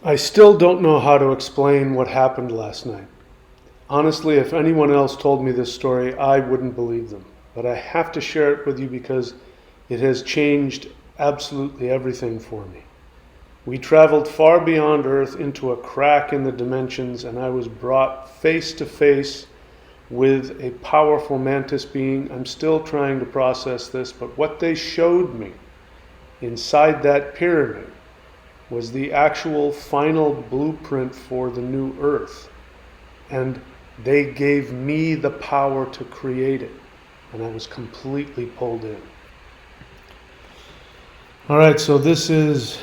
I still don't know how to explain what happened last night. Honestly, if anyone else told me this story, I wouldn't believe them. But I have to share it with you because it has changed absolutely everything for me. We traveled far beyond Earth into a crack in the dimensions, and I was brought face to face with a powerful Mantis being. I'm still trying to process this, but what they showed me inside that pyramid was the actual final blueprint for the new Earth. And they gave me the power to create it. And I was completely pulled in. All right, so this is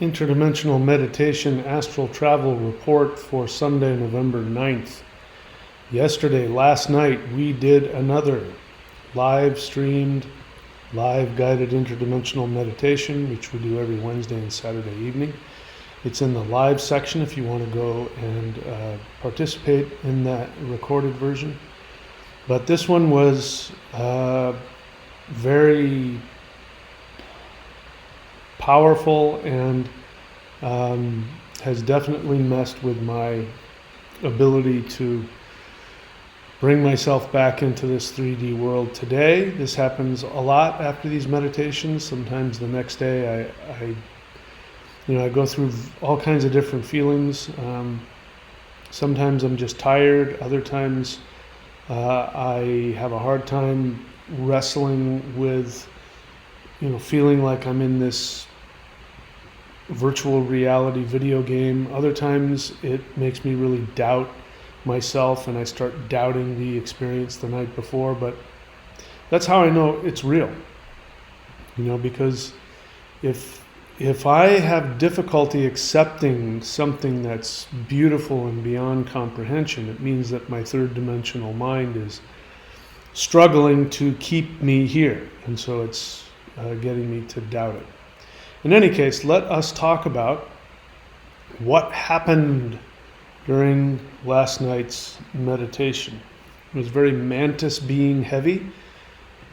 interdimensional meditation astral travel report for Sunday, November 9th. Last night, we did another live streamed, live guided interdimensional meditation, which we do every Wednesday and Saturday evening. It's in the live section if you want to go and participate in that recorded version. But this one was very powerful and has definitely messed with my ability to bring myself back into this 3D world today. This happens a lot after these meditations. Sometimes the next day I go through all kinds of different feelings. Sometimes I'm just tired. Other times I have a hard time wrestling with, feeling like I'm in this virtual reality video game. Other times it makes me really doubt myself and I start doubting the experience the night before. But that's how I know it's real. Because if I have difficulty accepting something that's beautiful and beyond comprehension, it means that my third dimensional mind is struggling to keep me here. And so it's getting me to doubt it. In any case, let us talk about what happened during last night's meditation. It was very Mantis being heavy,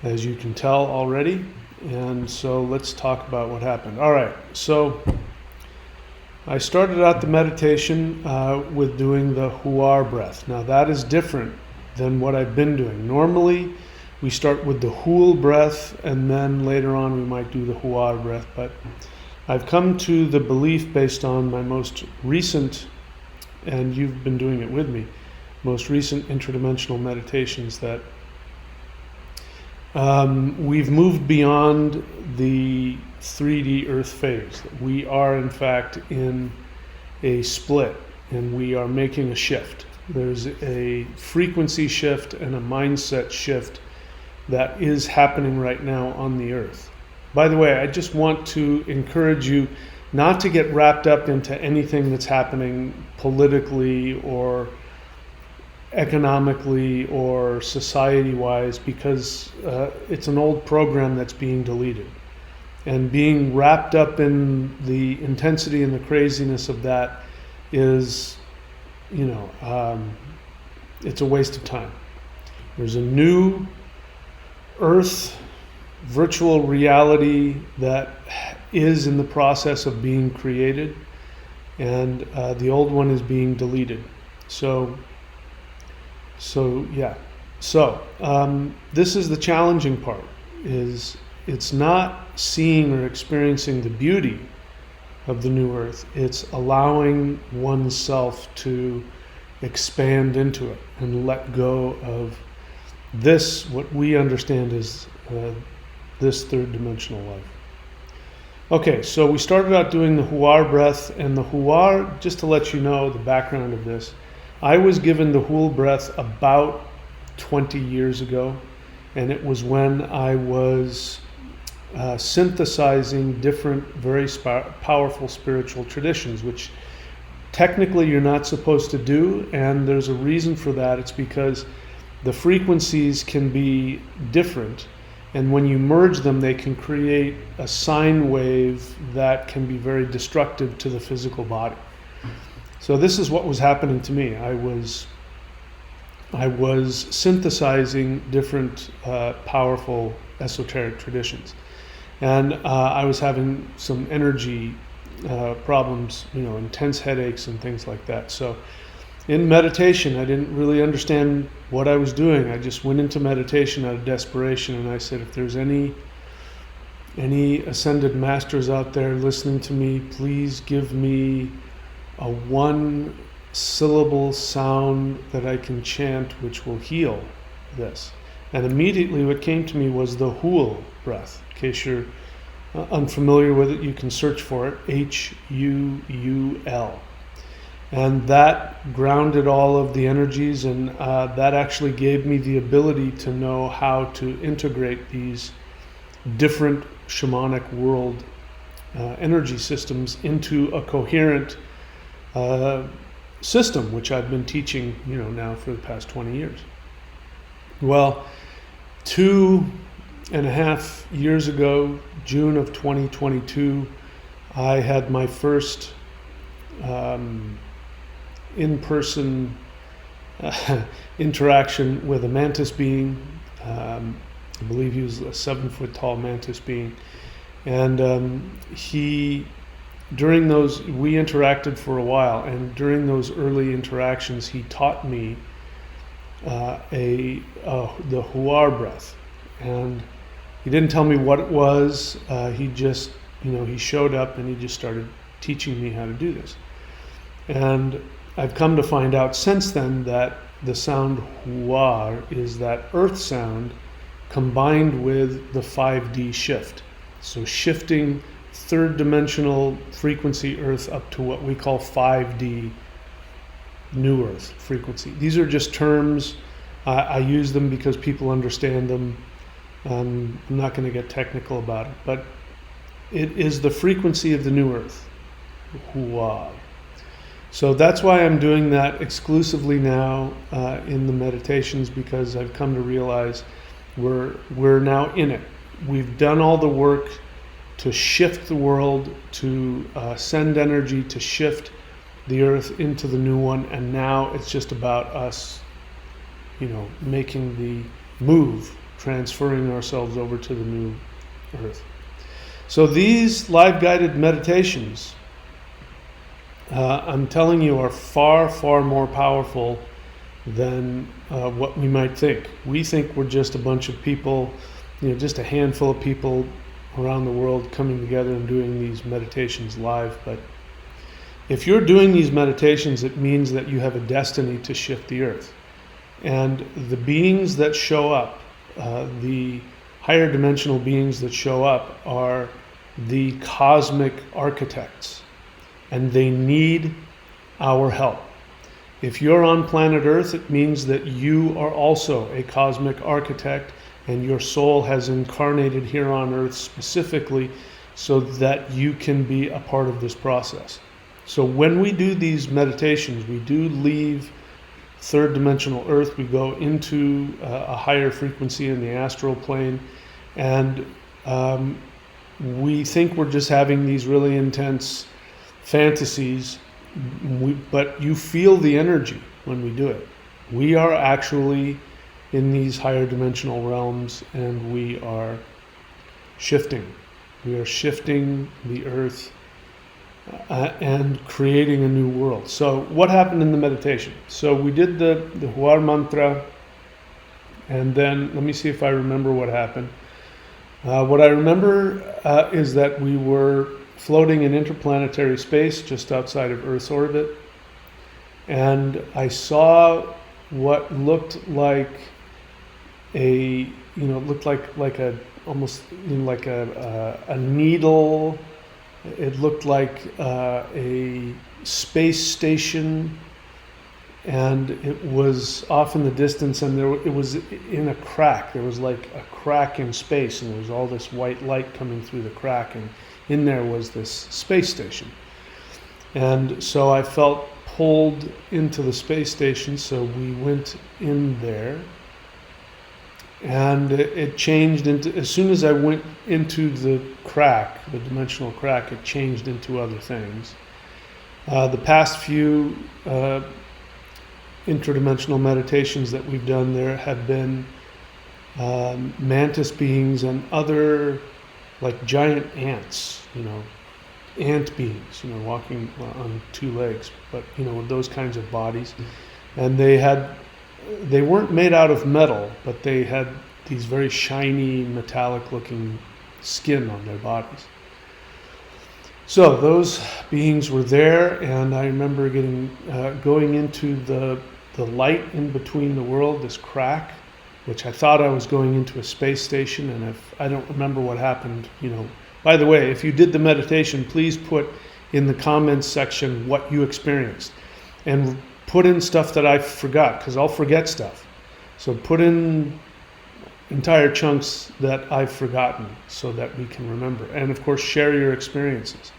as you can tell already. And so let's talk about what happened. All right, so I started out the meditation with doing the Huar breath. Now that is different than what I've been doing. Normally, we start with the Hul breath, and then later on we might do the Huar breath. But I've come to the belief based on my most recent, and you've been doing it with me, most recent interdimensional meditations, that we've moved beyond the 3D Earth phase. We are, in fact, in a split, and we are making a shift. There's a frequency shift and a mindset shift that is happening right now on the Earth. By the way, I just want to encourage you not to get wrapped up into anything that's happening politically or economically or society-wise, because it's an old program that's being deleted. And being wrapped up in the intensity and the craziness of that is, it's a waste of time. There's a new Earth virtual reality that is in the process of being created, and the old one is being deleted. So this is the challenging part, is it's not seeing or experiencing the beauty of the new Earth. It's allowing oneself to expand into it and let go of this, what we understand as this third dimensional life. Okay, so we started out doing the Huar breath, and the Huar, just to let you know the background of this, I was given the Hul breath about 20 years ago, and it was when I was synthesizing different very powerful spiritual traditions, which technically you're not supposed to do, and there's a reason for that. It's because the frequencies can be different, and when you merge them, they can create a sine wave that can be very destructive to the physical body. So this is what was happening to me. I was synthesizing different powerful esoteric traditions, and I was having some energy problems, intense headaches and things like that. So in meditation, I didn't really understand what I was doing. I just went into meditation out of desperation, and I said, if there's any ascended masters out there listening to me, please give me a one syllable sound that I can chant which will heal this. And immediately what came to me was the Huul breath. In case you're unfamiliar with it, you can search for it, Huul. And that grounded all of the energies, and that actually gave me the ability to know how to integrate these different shamanic world energy systems into a coherent system, which I've been teaching, now for the past 20 years. Well, 2.5 years ago, June of 2022, I had my first in-person interaction with a Mantis being. I believe he was a 7-foot tall Mantis being. And we interacted for a while, and during those early interactions, he taught me the Huar breath. And he didn't tell me what it was. He just, he showed up and he just started teaching me how to do this. And I've come to find out since then that the sound Huar is that earth sound combined with the 5D shift. So shifting third dimensional frequency earth up to what we call 5D new earth frequency. These are just terms. I use them because people understand them. I'm not going to get technical about it, but it is the frequency of the new earth, Huar. So that's why I'm doing that exclusively now in the meditations, because I've come to realize we're now in it. We've done all the work to shift the world, to send energy to shift the earth into the new one, and now it's just about us, making the move, transferring ourselves over to the new earth. So these live guided meditations, I'm telling you, are far, far more powerful than what we might think. We think we're just a bunch of people, just a handful of people around the world coming together and doing these meditations live. But if you're doing these meditations, it means that you have a destiny to shift the earth. And the beings that show up, the higher dimensional beings that show up, are the cosmic architects. And they need our help. If you're on planet Earth, it means that you are also a cosmic architect, and your soul has incarnated here on Earth specifically so that you can be a part of this process. So when we do these meditations, we do leave third dimensional Earth, we go into a higher frequency in the astral plane, and we think we're just having these really intense fantasies, but you feel the energy when we do it. We are actually in these higher dimensional realms, and we are shifting. We are shifting the earth and creating a new world. So what happened in the meditation? So we did the Huar mantra, and then let me see if I remember what happened. What I remember is that we were floating in interplanetary space just outside of Earth's orbit, and I saw what looked like a almost like a needle. It looked like a space station, and it was off in the distance, and it was in a crack. There was like a crack in space, and there was all this white light coming through the crack, and in there was this space station. And so I felt pulled into the space station, so we went in there, and it changed into, as soon as I went into the crack, the dimensional crack, it changed into other things. The past few interdimensional meditations that we've done there have been Mantis beings and other like giant ants, ant beings, walking on two legs, but with those kinds of bodies. And they weren't made out of metal, but they had these very shiny, metallic-looking skin on their bodies. So those beings were there, and I remember going into the light in between the world, this crack, which I thought I was going into a space station, and I don't remember what happened. By the way, if you did the meditation, please put in the comments section what you experienced, and put in stuff that I forgot, because I'll forget stuff. So put in entire chunks that I've forgotten so that we can remember. And of course, share your experiences.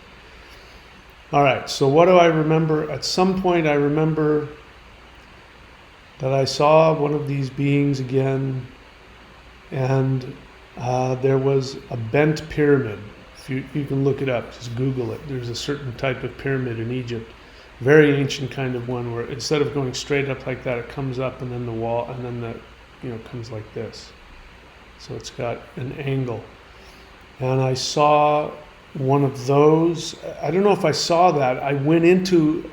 All right, so what do I remember? At some point, I remember that I saw one of these beings again, and there was a bent pyramid. If you can look it up, just Google it. There's a certain type of pyramid in Egypt, very ancient kind of one, where instead of going straight up like that, it comes up, and then the wall, and then comes like this. So it's got an angle. And I saw one of those. I don't know if I saw that. I went into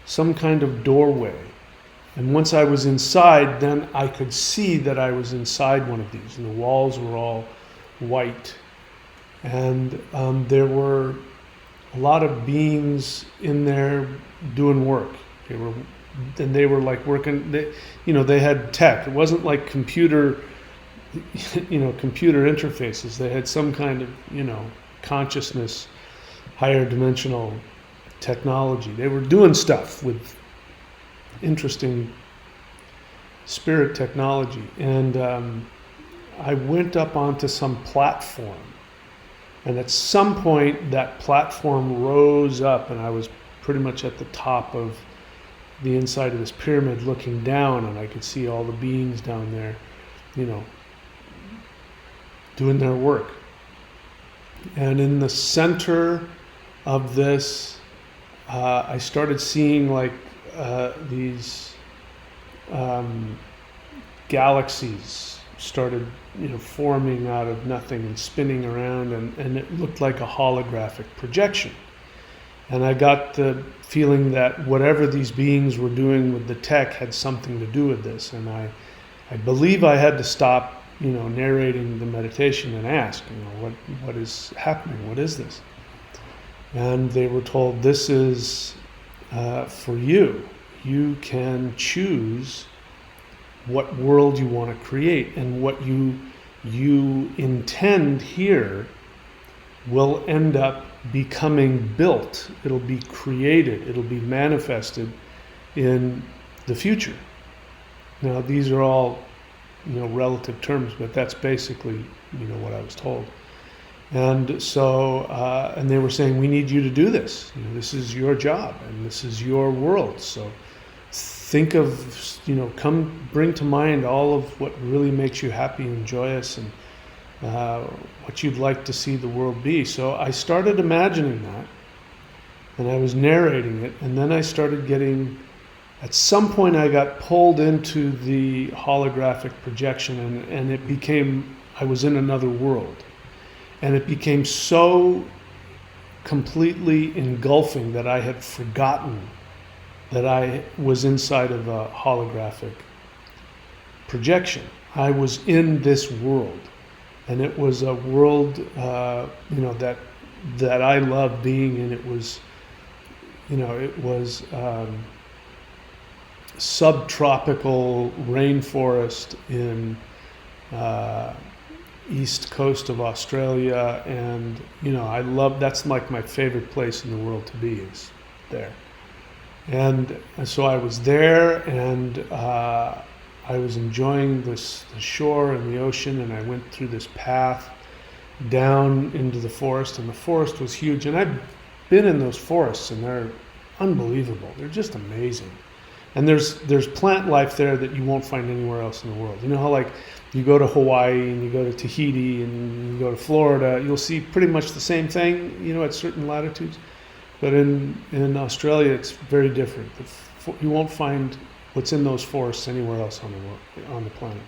some kind of doorway. And once I was inside, then I could see that I was inside one of these. And the walls were all white. And there were a lot of beings in there doing work. They were like working. They had tech. It wasn't like computer interfaces. They had some kind of consciousness, higher dimensional technology. They were doing stuff with interesting spirit technology. And I went up onto some platform. And at some point, that platform rose up, and I was pretty much at the top of the inside of this pyramid looking down, and I could see all the beings down there, doing their work. And in the center of this, I started seeing like these galaxies started forming out of nothing and spinning around, and it looked like a holographic projection. And I got the feeling that whatever these beings were doing with the tech had something to do with this. And I believe I had to stop narrating the meditation and ask, what is happening? What is this? And they were told, this is for you. You can choose what world you want to create, and what you intend here will end up becoming built. It'll be created. It'll be manifested in the future. Now, these are all relative terms, but that's basically what I was told. And so and they were saying, we need you to do this. This is your job, and this is your world. So think of, come bring to mind all of what really makes you happy and joyous, and what you'd like to see the world be. So I started imagining that, and I was narrating it, and then I started at some point I got pulled into the holographic projection, and it became, I was in another world. And it became so completely engulfing that I had forgotten that I was inside of a holographic projection. I was in this world, and it was a world, that I love being in. It was, subtropical rainforest in east coast of Australia, and that's like my favorite place in the world to be, is there. And so I was there, and I was enjoying the shore and the ocean, and I went through this path down into the forest, and the forest was huge. And I've been in those forests, and they're unbelievable. They're just amazing. And there's plant life there that you won't find anywhere else in the world. You know how, like, you go to Hawaii and you go to Tahiti and you go to Florida, you'll see pretty much the same thing, at certain latitudes. But in Australia, it's very different. You won't find what's in those forests anywhere else on the planet.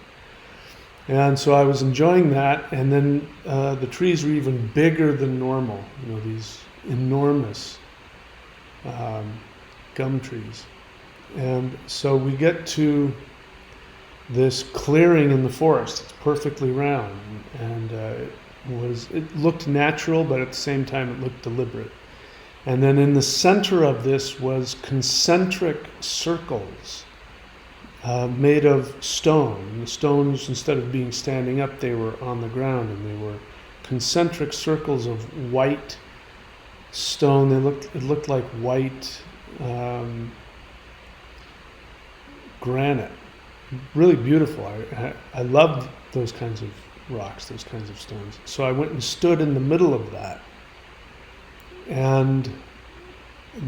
And so I was enjoying that, and then the trees were even bigger than normal, these enormous gum trees. And so we get to this clearing in the forest. It's perfectly round, and it looked natural, but at the same time it looked deliberate. And then in the center of this was concentric circles made of stone. And the stones, instead of being standing up, they were on the ground, and they were concentric circles of white stone. It looked like white granite. Really beautiful. I loved those kinds of rocks, those kinds of stones. So I went and stood in the middle of that. And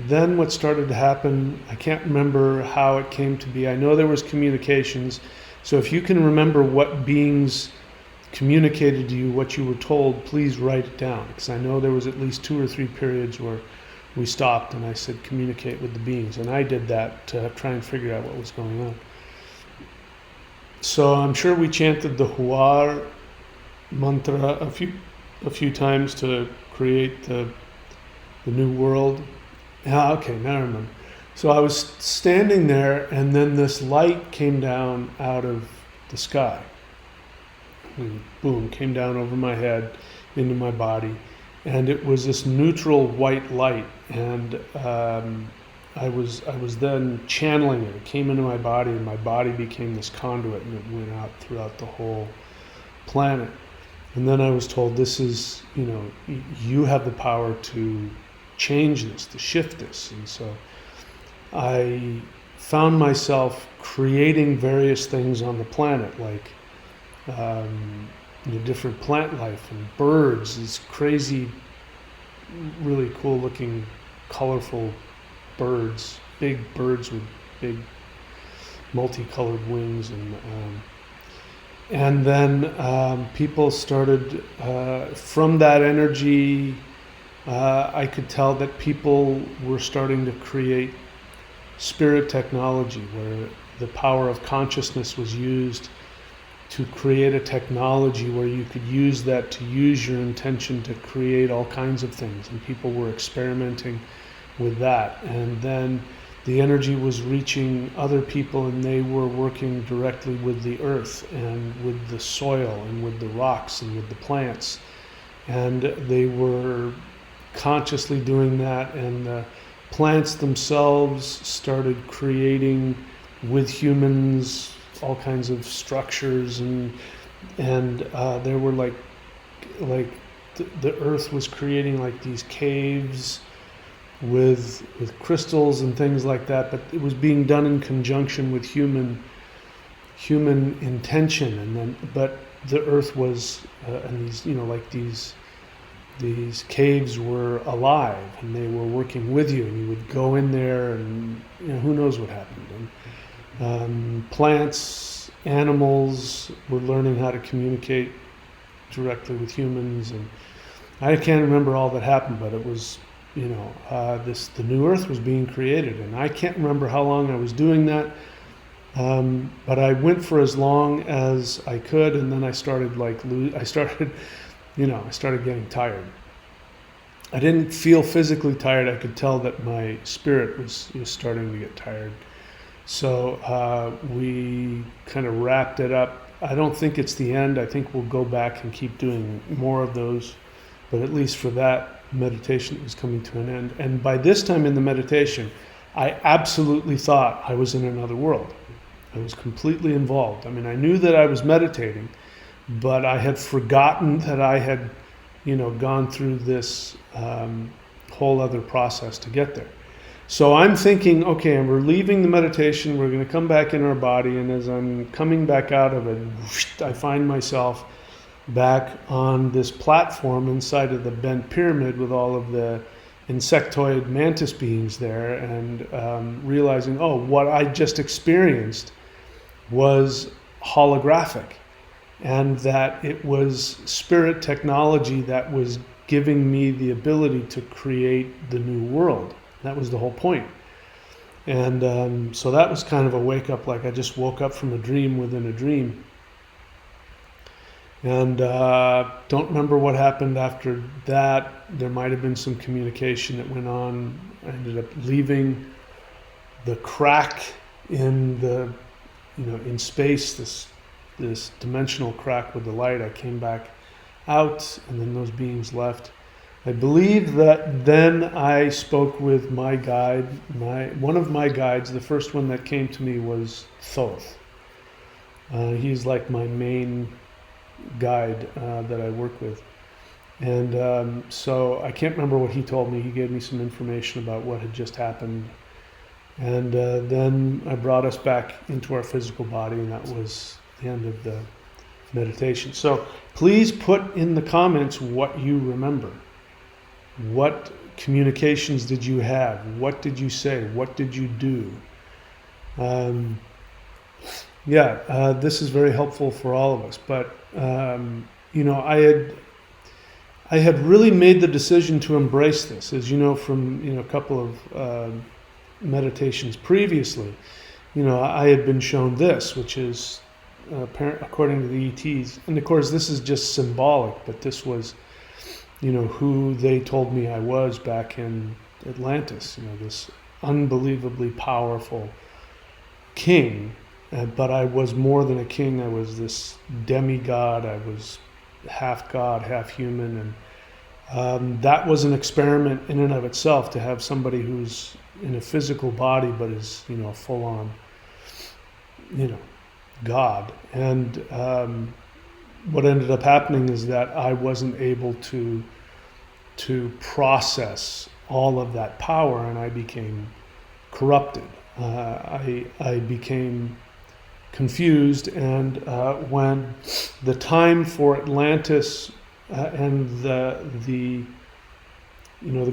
then what started to happen, I can't remember how it came to be. I know there was communications. So if you can remember what beings communicated to you, what you were told, please write it down. Because I know there was at least 2 or 3 periods where we stopped and I said, communicate with the beings. And I did that to try and figure out what was going on. So I'm sure we chanted the Huar mantra a few times to create the new world. Okay, now I remember. So I was standing there, and then this light came down out of the sky. And boom, came down over my head, into my body. And it was this neutral white light. And I was then channeling it. It came into my body, and my body became this conduit, and it went out throughout the whole planet. And then I was told, this is, you have the power to change this, to shift this. And so I found myself creating various things on the planet, like different plant life and birds, these crazy, really cool looking, colorful birds, big birds with big multicolored wings. And then people started, from that energy, I could tell that people were starting to create spirit technology, where the power of consciousness was used to create a technology where you could use that to use your intention to create all kinds of things. And people were experimenting with that. And then the energy was reaching other people, and they were working directly with the earth and with the soil and with the rocks and with the plants. And they were consciously doing that, and the plants themselves started creating with humans all kinds of structures, and there were like the earth was creating like these caves with crystals and things like that, but it was being done in conjunction with human intention. And then but the earth was and these caves were alive, and they were working with you, and you would go in there, and who knows what happened. And plants, animals were learning how to communicate directly with humans, and I can't remember all that happened, but it was the new earth was being created, and I can't remember how long I was doing that, but I went for as long as I could, and then I started getting tired. I didn't feel physically tired. I could tell that my spirit was starting to get tired. So we kind of wrapped it up. I don't think it's the end. I think we'll go back and keep doing more of those, but at least for that meditation, it was coming to an end. And by this time in the meditation, I absolutely thought I was in another world. I was completely involved. I mean, I knew that I was meditating, but I had forgotten that I had, gone through this whole other process to get there. So I'm thinking, okay, we're leaving the meditation, we're going to come back in our body, and as I'm coming back out of it, I find myself back on this platform inside of the bent pyramid with all of the insectoid mantis beings there, and realizing, what I just experienced was holographic, and that it was spirit technology that was giving me the ability to create the new world. That was the whole point. And so that was kind of a wake up, like I just woke up from a dream within a dream. And don't remember what happened after that. There might have been some communication that went on. I ended up leaving the crack in the, in space, this dimensional crack with the light. I came back out, and then those beings left. I believe that then I spoke with my guide. One of my guides, the first one that came to me was Thoth. He's like my main guide that I work with. And so I can't remember what he told me. He gave me some information about what had just happened. And then I brought us back into our physical body, and that was the end of the meditation. So please put in the comments what you remember. What communications did you have? What did you say? What did you do? This is very helpful for all of us. But I had really made the decision to embrace this, as you know from a couple of meditations previously. I had been shown this, which is according to the ETs, and of course this is just symbolic, but this was who they told me I was back in Atlantis, this unbelievably powerful king. But I was more than a king. I was this demigod. I was half god, half human. And that was an experiment in and of itself, to have somebody who's in a physical body but is, a full-on, god. And what ended up happening is that I wasn't able to process all of that power, and I became corrupted. I became confused, and when the time for Atlantis and the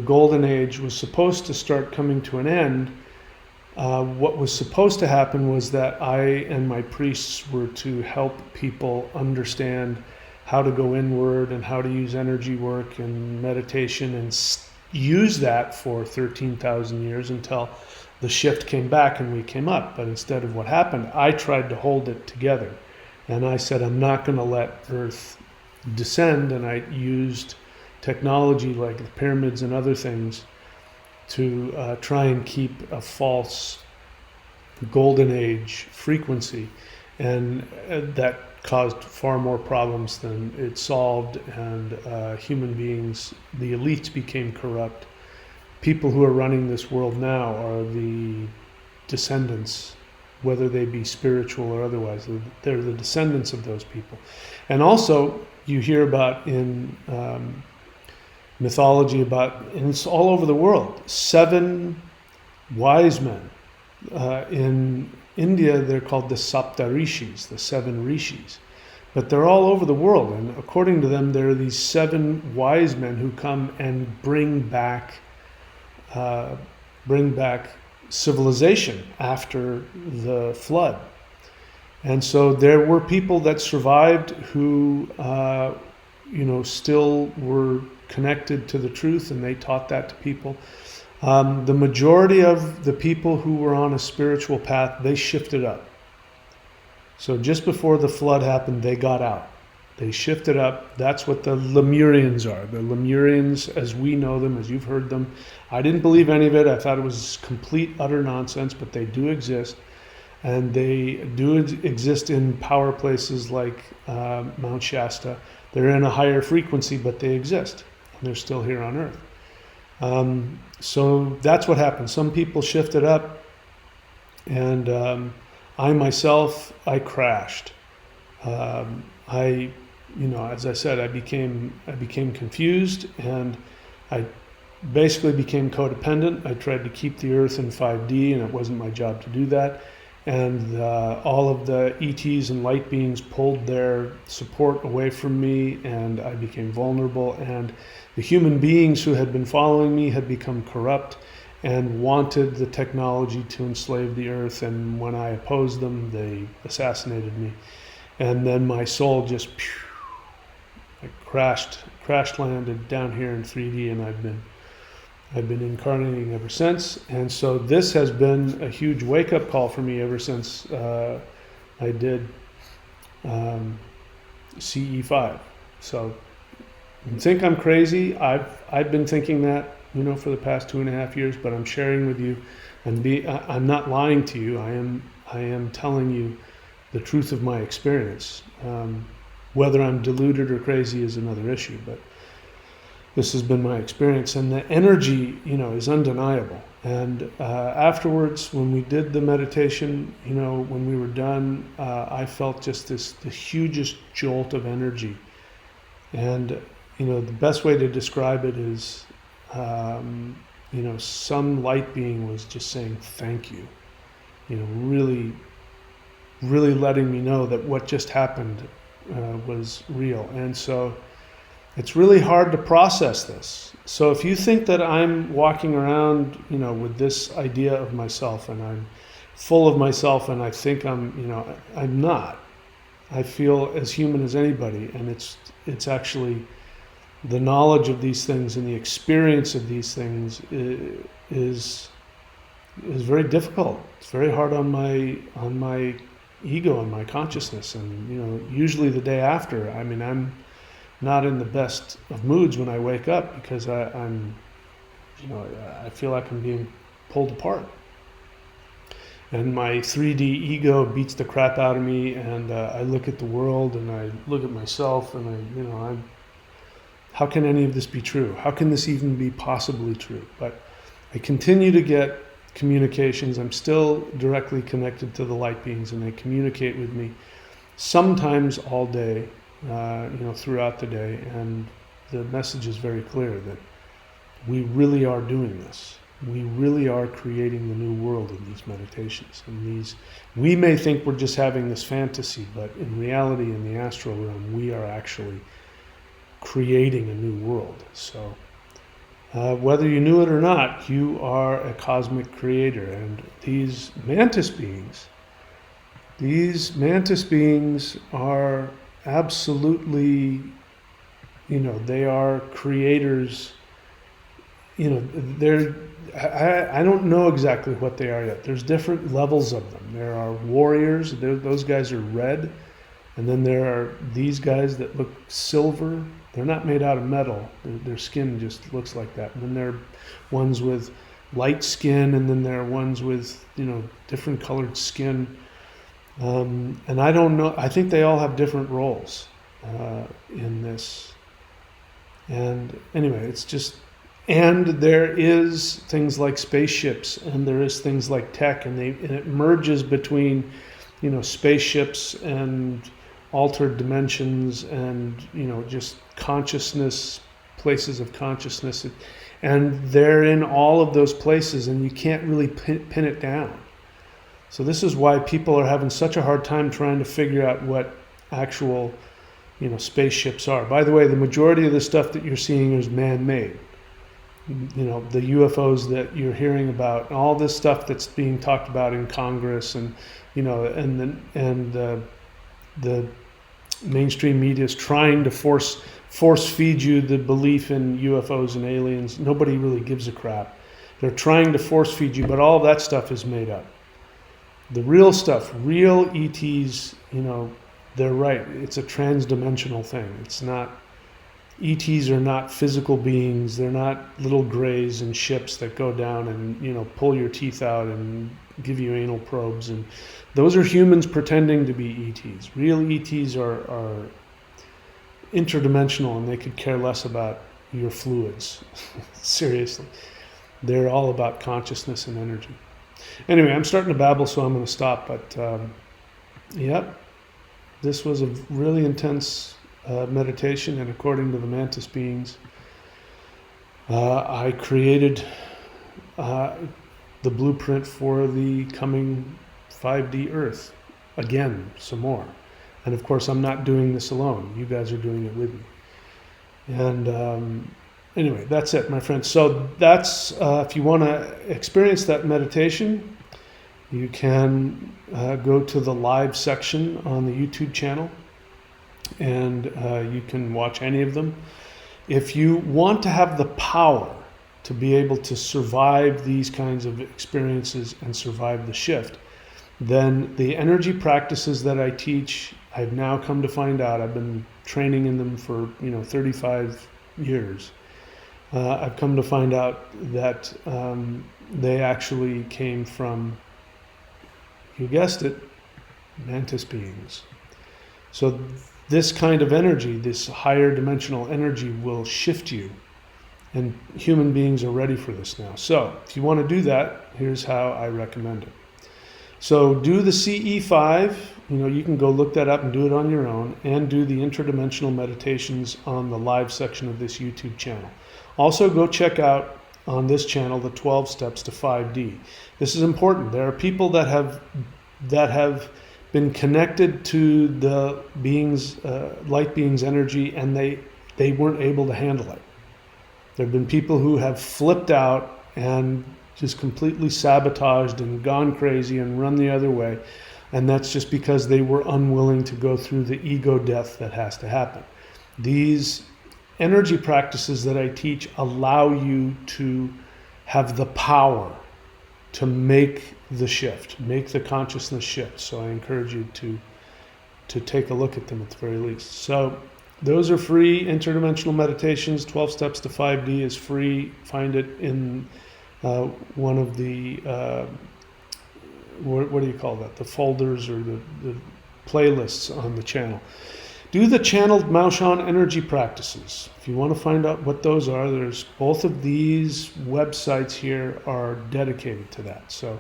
golden age was supposed to start coming to an end, what was supposed to happen was that I and my priests were to help people understand how to go inward and how to use energy work and meditation, and use that for 13,000 years until the shift came back and we came up. But instead of what happened, I tried to hold it together. And I said, I'm not going to let Earth descend. And I used technology like the pyramids and other things to try and keep a false golden age frequency. And that caused far more problems than it solved. And human beings, the elites, became corrupt. People who are running this world now are the descendants, whether they be spiritual or otherwise. They're the descendants of those people. And also, you hear about in mythology and it's all over the world, 7 wise men. In India, they're called the Saptarishis, the 7 rishis. But they're all over the world. And according to them, there are these 7 wise men who come and bring back civilization after the flood. And so there were people that survived who, still were connected to the truth, and they taught that to people. The majority of the people who were on a spiritual path, they shifted up. So just before the flood happened, they got out. They shifted up. That's what the Lemurians are. The Lemurians, as we know them, as you've heard them. I didn't believe any of it. I thought it was complete, utter nonsense, but they do exist. And they do exist in power places like Mount Shasta. They're in a higher frequency, but they exist. And they're still here on Earth. So that's what happened. Some people shifted up, and I myself, I crashed. As I said, I became confused, and I basically became codependent. I tried to keep the Earth in 5D, and it wasn't my job to do that. And all of the ETs and light beings pulled their support away from me, and I became vulnerable. And the human beings who had been following me had become corrupt and wanted the technology to enslave the Earth. And when I opposed them, they assassinated me. And then my soul just crash landed down here in 3D, and I've been incarnating ever since. And so this has been a huge wake-up call for me ever since I did CE5. So you think I'm crazy. I've been thinking that, for the past 2.5 years, but I'm sharing with you, and I'm not lying to you. I am telling you the truth of my experience. Whether I'm deluded or crazy is another issue, but this has been my experience, and the energy, is undeniable. And afterwards, when we did the meditation, when we were done, I felt just the hugest jolt of energy. And the best way to describe it is, some light being was just saying thank you. Really, really letting me know that what just happened was real. And so it's really hard to process this. So if you think that I'm walking around, with this idea of myself, and I'm full of myself, and I think I'm not. I feel as human as anybody, and it's actually the knowledge of these things and the experience of these things is very difficult. It's very hard on my ego and my consciousness. And usually the day after, I'm not in the best of moods when I wake up, because I feel like I'm being pulled apart, and my 3D ego beats the crap out of me, and I look at the world and I look at myself, and how can any of this be true? How can this even be possibly true? But I continue to get communications. I'm still directly connected to the light beings, and they communicate with me sometimes all day, throughout the day. And the message is very clear that we really are doing this. We really are creating the new world in these meditations. And we may think we're just having this fantasy, but in reality, in the astral realm, we are actually creating a new world. So whether you knew it or not, you are a cosmic creator. And these mantis beings are absolutely, they are creators. I don't know exactly what they are yet. There's different levels of them. There are warriors. Those guys are red. And then there are these guys that look silver. They're not made out of metal. Their skin just looks like that. And then there are ones with light skin, and then there are ones with, different colored skin. And I don't know. I think they all have different roles in this. And anyway, it's just... And there is things like spaceships, and there is things like tech, and it merges between, spaceships and altered dimensions, and just consciousness, places of consciousness, and they're in all of those places, and you can't really pin it down. So this is why people are having such a hard time trying to figure out what actual, spaceships are. By the way, the majority of the stuff that you're seeing is man-made. The UFOs that you're hearing about, and all this stuff that's being talked about in Congress, and the mainstream media is trying to force feed you the belief in UFOs and aliens. Nobody really gives a crap. They're trying to force feed you, but all of that stuff is made up. The real stuff, real ETs, they're right. It's a transdimensional thing. It's not... ETs are not physical beings. They're not little grays in ships that go down and, pull your teeth out and give you anal probes. And those are humans pretending to be ETs. Real ETs are interdimensional, and they could care less about your fluids. Seriously. They're all about consciousness and energy. Anyway, I'm starting to babble, so I'm going to stop. But, this was a really intense meditation, and according to the Mantis beings, I created the blueprint for the coming 5D Earth again, some more. And of course, I'm not doing this alone. You guys are doing it with me. And anyway, that's it, my friends. So that's if you want to experience that meditation, you can go to the live section on the YouTube channel, and you can watch any of them. If you want to have the power to be able to survive these kinds of experiences and survive the shift, then the energy practices that I teach I've now come to find out, I've been training in them for 35 years. I've come to find out that they actually came from, you guessed it, Mantis beings. So this kind of energy, this higher dimensional energy, will shift you. And human beings are ready for this now. So if you want to do that, here's how I recommend it. So do the CE5, you can go look that up and do it on your own, and do the interdimensional meditations on the live section of this YouTube channel. Also go check out on this channel the 12 steps to 5D. This is important. There are people that have been connected to the beings, light beings' energy, and they weren't able to handle it. There have been people who have flipped out and just completely sabotaged and gone crazy and run the other way. And that's just because they were unwilling to go through the ego death that has to happen. These energy practices that I teach allow you to have the power to make the shift, make the consciousness shift. So I encourage you to take a look at them at the very least. So those are free interdimensional meditations. 12 Steps to 5D is free. Find it in one of the, what do you call that? The folders or the playlists on the channel. Do the channeled Maoshan energy practices. If you want to find out what those are, there's both of these websites here are dedicated to that. So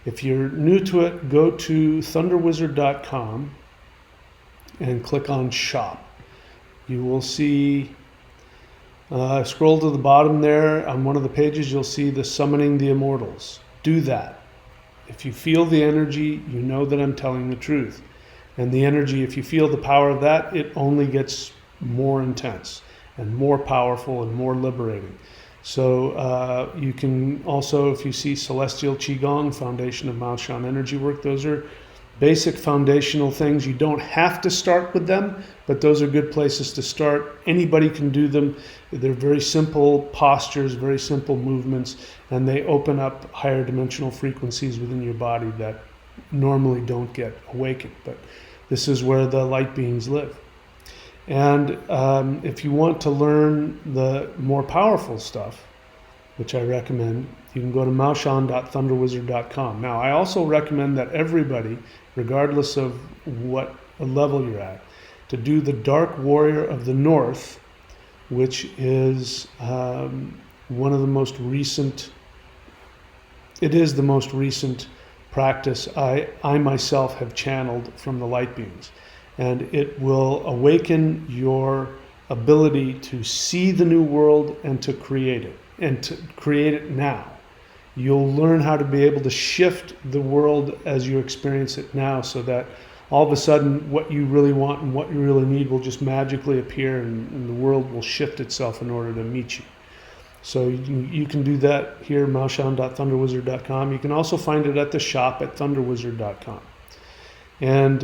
if you're new to it, go to thunderwizard.com and click on shop. You will see, scroll to the bottom there, on one of the pages you'll see the Summoning the Immortals. Do that. If you feel the energy, you know that I'm telling the truth. And the energy, if you feel the power of that, it only gets more intense and more powerful and more liberating. So you can also, if you see Celestial Qigong, Foundation of Maoshan Energy Work, those are basic foundational things. You don't have to start with them, but those are good places to start. Anybody can do them. They're very simple postures, very simple movements, and they open up higher dimensional frequencies within your body that normally don't get awakened. But this is where the light beings live. And if you want to learn the more powerful stuff, which I recommend, you can go to maoshan.thunderwizard.com. Now, I also recommend that everybody, regardless of what level you're at, to do the Dark Warrior of the North, which is one of the most recent, it is the most recent practice I myself have channeled from the light beings. And it will awaken your ability to see the new world and to create it, and to create it now. You'll learn how to be able to shift the world as you experience it now, so that all of a sudden what you really want and what you really need will just magically appear, and the world will shift itself in order to meet you. So you can do that here, maoshan.thunderwizard.com. You can also find it at the shop at thunderwizard.com. And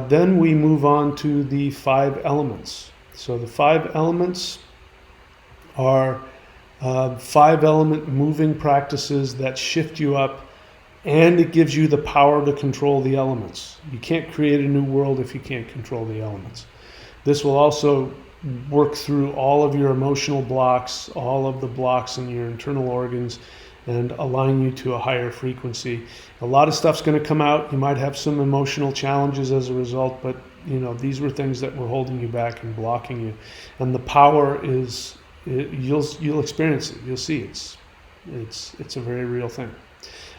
then we move on to the 5 elements. So the 5 elements are 5 element moving practices that shift you up, and it gives you the power to control the elements. You can't create a new world if you can't control the elements. This will also work through all of your emotional blocks, all of the blocks in your internal organs, and align you to a higher frequency. A lot of stuff's going to come out. You might have some emotional challenges as a result, but these were things that were holding you back and blocking you. And the power is, you'll experience it. You'll see it's a very real thing.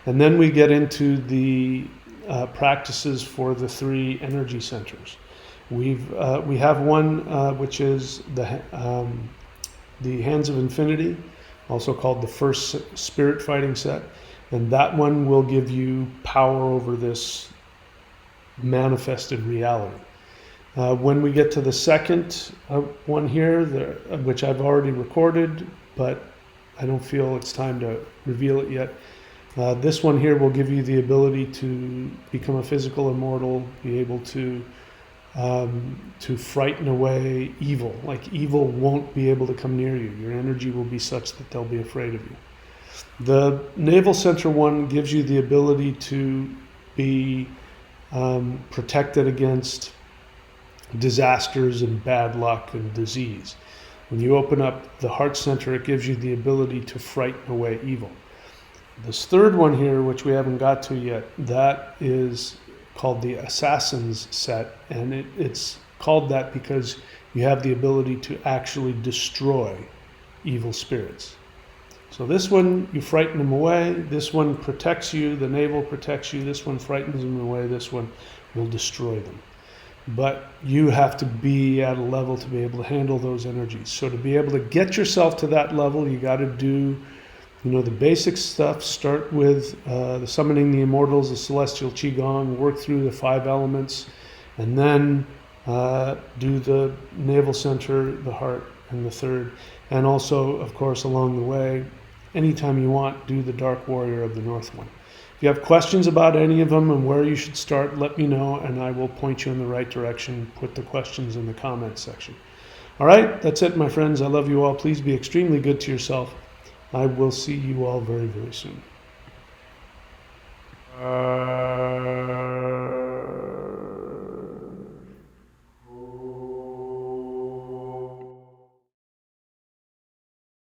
And then we get into the practices for the 3 energy centers. We have one which is the Hands of Infinity, also called the first spirit fighting set, and that one will give you power over this manifested reality. When we get to the second one here, which I've already recorded, but I don't feel it's time to reveal it yet. This one here will give you the ability to become a physical immortal, be able to frighten away evil. Like, evil won't be able to come near you. Your energy will be such that they'll be afraid of you. The navel center one gives you the ability to be protected against disasters and bad luck and disease. When you open up the heart center, it gives you the ability to frighten away evil. This third one here, which we haven't got to yet, that is called the Assassin's set, and it's called that because you have the ability to actually destroy evil spirits. So this one, you frighten them away. This one protects you. The navel protects you. This one frightens them away. This one will destroy them. But you have to be at a level to be able to handle those energies. So to be able to get yourself to that level, you got to do, the basic stuff. Start with the summoning the immortals, the celestial qigong, work through the 5 elements, and then do the navel center, the heart, and the third. And also, of course, along the way, anytime you want, do the Dark Warrior of the North one. If you have questions about any of them and where you should start, let me know, and I will point you in the right direction. Put the questions in the comments section. All right, that's it, my friends. I love you all. Please be extremely good to yourself. I will see you all very, very soon.